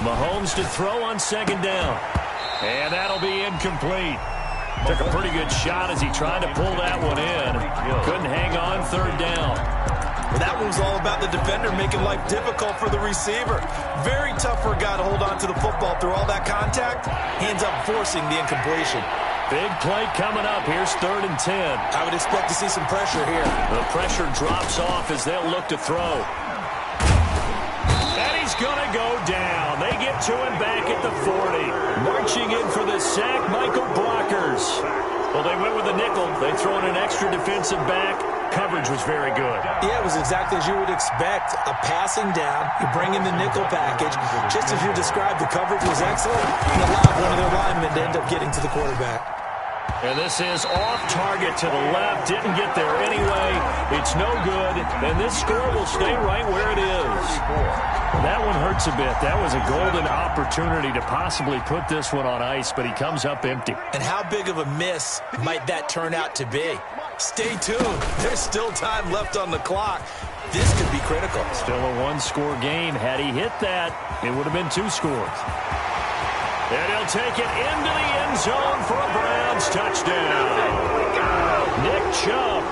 Mahomes to throw on 2nd down. And that'll be incomplete. Took a pretty good shot as he tried to pull that one in. Couldn't hang on 3rd down.
Well, that one was all about the defender making life difficult for the receiver. Very tough for a guy to hold on to the football through all that contact. He ends up forcing the incompletion.
Big play coming up. Here's 3rd and 10.
I would expect to see some pressure here.
The pressure drops off as they'll look to throw. And he's going to go down. They get to him back at the 40. Marching in for the sack, Michael Brockers. Well, they went with a nickel. They throw in an extra defensive back. Coverage was very good.
Yeah, it was exactly as you would expect. A passing down, you bring in the nickel package. Just as you described, the coverage was excellent and allowed one of their linemen to end up getting to the quarterback.
And this is off target to the left. Didn't get there anyway. It's no good. And this score will stay right where it is. That one hurts a bit. That was a golden opportunity to possibly put this one on ice, but he comes up empty.
And how big of a miss might that turn out to be? Stay tuned. There's still time left on the clock. This could be critical.
Still a one-score game. Had he hit that, it would have been 2 scores. And he'll take it into the end zone for a Browns touchdown. Nick Chubb,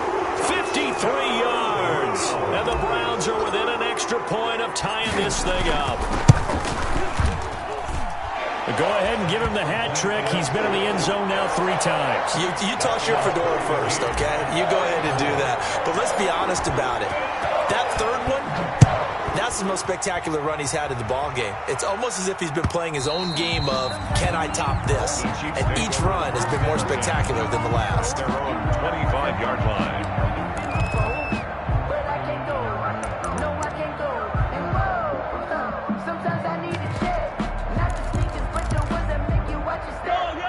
53 yards. And the Browns are within an extra point of tying this thing up. Go ahead and give him the hat trick. He's been in the end zone now 3 times.
You toss your fedora first, okay? You go ahead and do that. But let's be honest about it. That third one, that's the most spectacular run he's had in the ball game. It's almost as if he's been playing his own game of, can I top this? And each run has been more spectacular than the last.
Their own 25-yard line.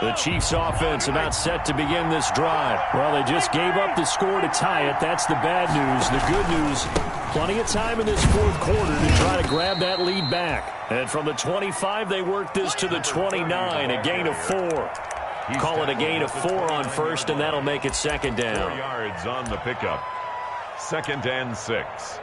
The Chiefs offense about set to begin this drive. Well, they just gave up the score to tie it. That's the bad news. The good news, plenty of time in this fourth quarter to try to grab that lead back. And from the 25, they work this to the 29, a gain of 4. Call it a gain of 4 on first, and that'll make it second down.
4 yards on the pickup. 2nd and 6.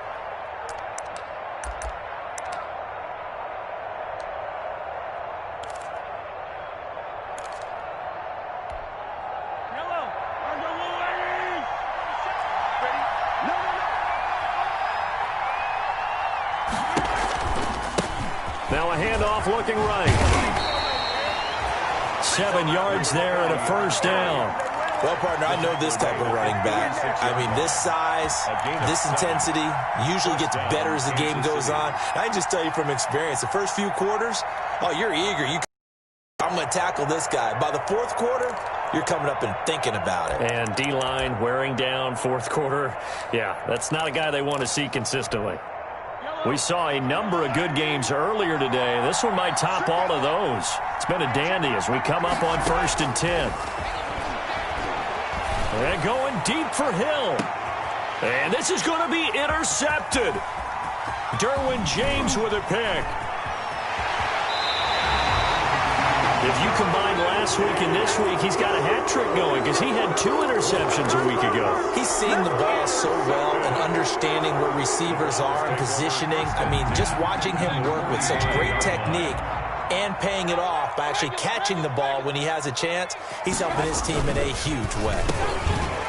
Now a handoff looking right. 7 yards there and a first down.
Well, partner, I know this type of running back. I mean, this size, this intensity usually gets better as the game goes on. I can just tell you from experience, the first few quarters, oh, you're eager. I'm going to tackle this guy. By the fourth quarter, you're coming up and thinking about it.
And D-line wearing down fourth quarter. Yeah, that's not a guy they want to see consistently. We saw a number of good games earlier today. This one might top all of those. It's been a dandy as we come up on 1st and 10. And going deep for Hill. And this is going to be intercepted. Derwin James with a pick. If you combine last week and this week, he's got a hat trick going because he had 2 interceptions a week ago.
He's seeing the ball so well and understanding where receivers are and positioning. I mean, just watching him work with such great technique and paying it off by actually catching the ball when he has a chance, he's helping his team in a huge way.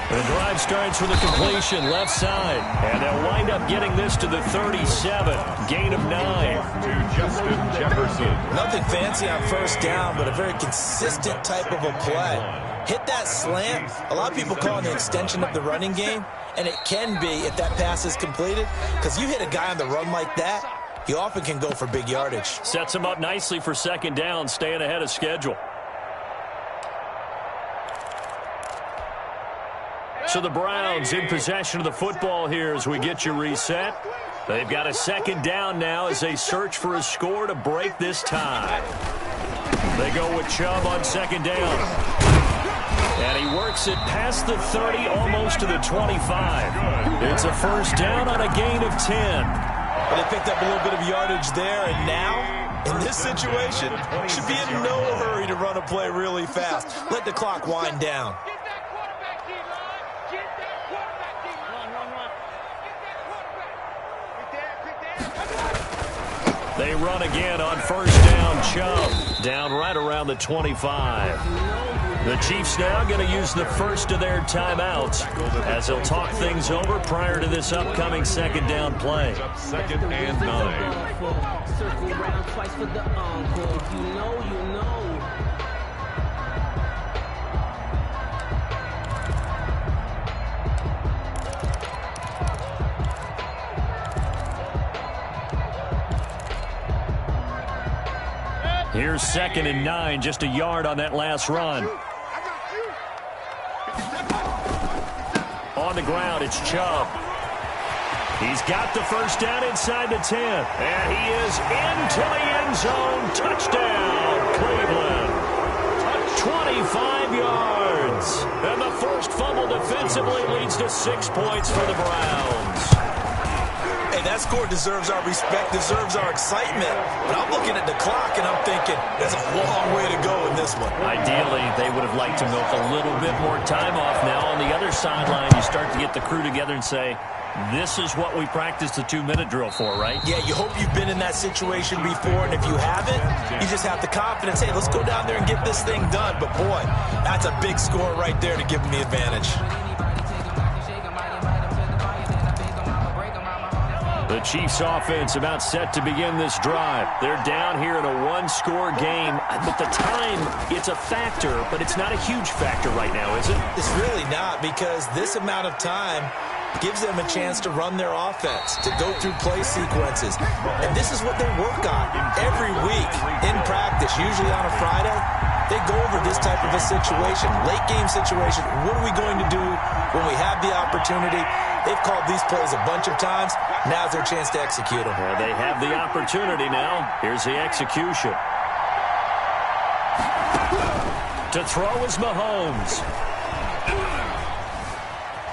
The drive starts with a completion left side, and they'll wind up getting this to the 37, gain of 9.
To Justin Jefferson.
Nothing fancy on first down, but a very consistent type of a play. Hit that slant. A lot of people call it an extension of the running game, and it can be if that pass is completed, because you hit a guy on the run like that, he often can go for big yardage.
Sets him up nicely for second down, staying ahead of schedule. So the Browns in possession of the football here as we get you reset. They've got a second down now as they search for a score to break this tie. They go with Chubb on second down. And he works it past the 30, almost to the 25. It's a first down on a gain of 10.
But they picked up a little bit of yardage there, and now, in this situation, should be in no hurry to run a play really fast. Let the clock wind down.
They run again on first down. Chubb down right around the 25. The Chiefs now going to use the first of their timeouts as they'll talk things over prior to this upcoming second down play.
2nd and 9.
Circle round twice for the encore. You know.
Here's 2nd and 9, just a yard on that last run. On the ground, it's Chubb. He's got the first down inside the 10. And he is into the end zone. Touchdown, Cleveland. 25 yards. And the first fumble defensively leads to 6 points for the Browns.
Hey, that score deserves our respect, deserves our excitement. But I'm looking at the clock, and I'm thinking there's a long way to go in this one.
Ideally, they would have liked to milk a little bit more time off. Now, on the other sideline, you start to get the crew together and say, this is what we practiced the 2-minute drill for, right?
Yeah, you hope you've been in that situation before, and if you haven't, you just have the confidence, hey, let's go down there and get this thing done. But, boy, that's a big score right there to give them the advantage.
The Chiefs offense about set to begin this drive. They're down here in a one-score game. But the time, it's a factor, but it's not a huge factor right now, is it?
It's really not, because this amount of time gives them a chance to run their offense, to go through play sequences. And this is what they work on every week in practice, usually on a Friday. They go over this type of a situation, late game situation. What are we going to do when we have the opportunity? They've called these plays a bunch of times. Now's their chance to execute them.
Well, they have the opportunity now. Here's the execution. To throw is Mahomes.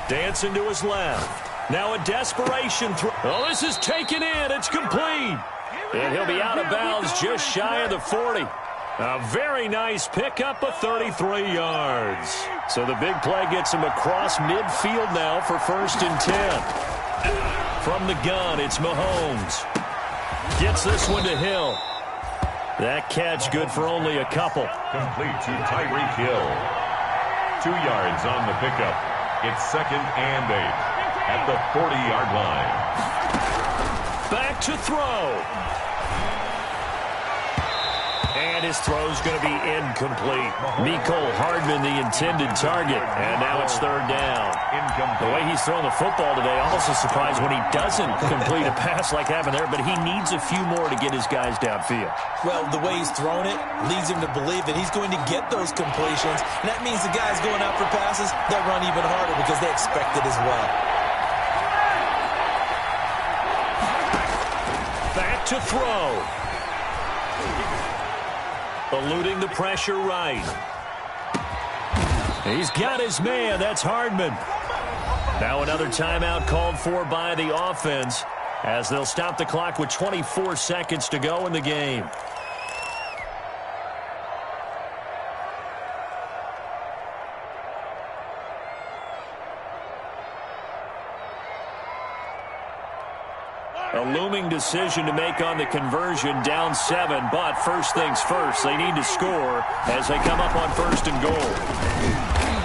Dancing to his left. Now a desperation throw. Oh, this is taken in. It's complete. And he'll be out of bounds just shy of the 40. A very nice pickup of 33 yards. So the big play gets him across midfield now for 1st and 10. From the gun, it's Mahomes. Gets this one to Hill. That catch good for only a couple.
Complete to Tyreek Hill. 2 yards on the pickup. It's 2nd and 8 at the 40-yard line.
Back to throw. And his throw's going to be incomplete. Mecole Hardman, the intended target. And now it's 3rd down. The way he's throwing the football today, also surprised when he doesn't complete a pass like happened there, but he needs a few more to get his guys downfield.
Well, the way he's thrown it leads him to believe that he's going to get those completions. And that means the guys going out for passes, they'll run even harder because they expect it as well.
Back to throw. Eluding the pressure right. He's got his man. That's Hardman. Now another timeout called for by the offense as they'll stop the clock with 24 seconds to go in the game. A looming decision to make on the conversion, down 7, but first things first, they need to score as they come up on 1st and goal.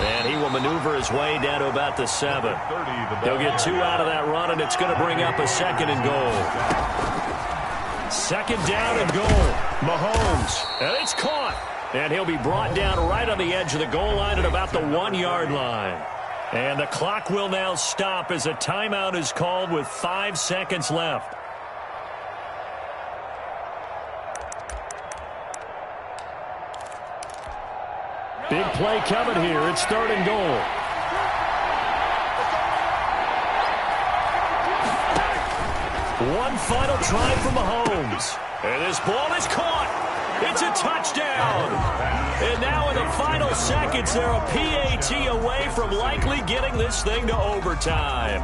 And he will maneuver his way down to about the 7. They'll get 2 out of that run, and it's going to bring up a 2nd and goal. 2nd down and goal. Mahomes, and it's caught. And he'll be brought down right on the edge of the goal line at about the 1-yard line. And the clock will now stop as a timeout is called with 5 seconds left. Big play coming here. It's 3rd and goal. One final try for Mahomes. And this ball is caught. It's a touchdown. And now in the final seconds, they're a PAT away from likely getting this thing to overtime.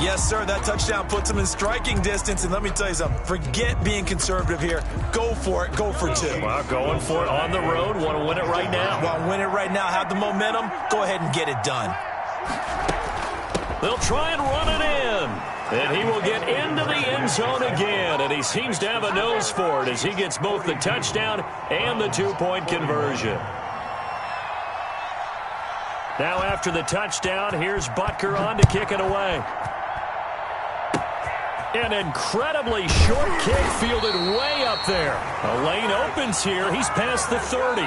Yes, sir, that touchdown puts them in striking distance. And let me tell you something, forget being conservative here. Go for it. Go for 2.
Well, going for it on the road. Want to win it right now.
Want to win it right now. Have the momentum. Go ahead and get it done.
They'll try and run it in. And he will get into the end zone again. And he seems to have a nose for it as he gets both the touchdown and the 2-point conversion. Now after the touchdown, here's Butker on to kick it away. An incredibly short kick fielded way up there. A lane opens here. He's past the 30.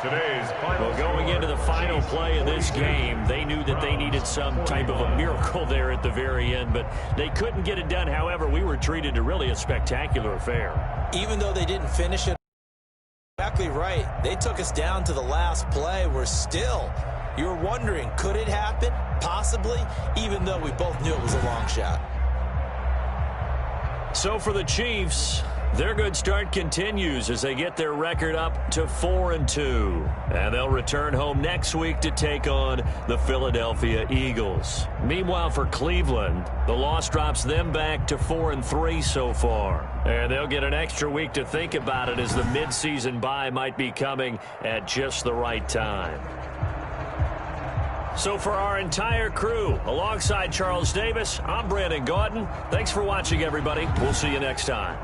Today's final.
Well, going into the final play of this game, they knew that they needed some type of a miracle there at the very end, but they couldn't get it done. However, we were treated to really a spectacular affair.
Even though they didn't finish it exactly right, they took us down to the last play. We're still, you're wondering, could it happen? Possibly, even though we both knew it was a long shot.
So for the Chiefs, Their good start continues as they get their record up to 4-2. And they'll return home next week to take on the Philadelphia Eagles. Meanwhile, for Cleveland, the loss drops them back to 4-3 so far. And they'll get an extra week to think about it as the midseason bye might be coming at just the right time. So for our entire crew, alongside Charles Davis, I'm Brandon Gaudin. Thanks for watching, everybody. We'll see you next time.